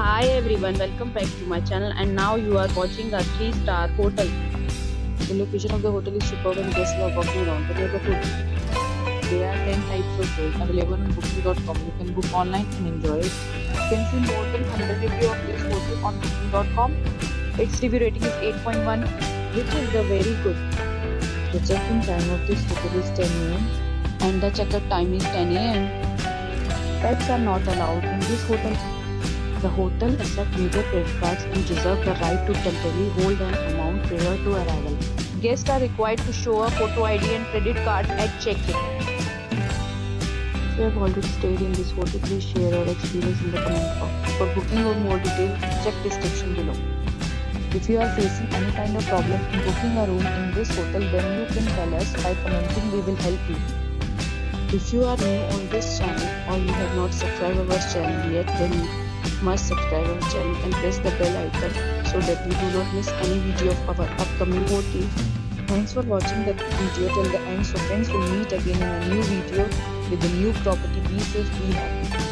Hi everyone, welcome back to my channel and now you are watching a 3-star hotel. The location of the hotel is superb and guests love walking around the neighborhood. There are 10 types of rooms available on booking.com. You can book online and enjoy it. You can see more than 100 reviews of this hotel on booking.com. Its review rating is 8.1, which is the very good. The check-in time of this hotel is 10 am and the check-out time is 10 am. Pets are not allowed in this hotel. The hotel accepts major credit cards and reserves the right to temporarily hold an amount prior to arrival. Guests are required to show a photo ID and credit card at check-in. If you have already stayed in this hotel, please share your experience in the comment box. For booking or more details, check description below. If you are facing any kind of problem in booking a room in this hotel, then you can tell us by commenting. We will help you. If you are new on this channel or you have not subscribed our channel yet, then you must subscribe our channel and press the bell icon so that you do not miss any video of our upcoming hotel. Thanks for watching the video till the end. So friends, will meet again in a new video with a new property. Be safe, be happy.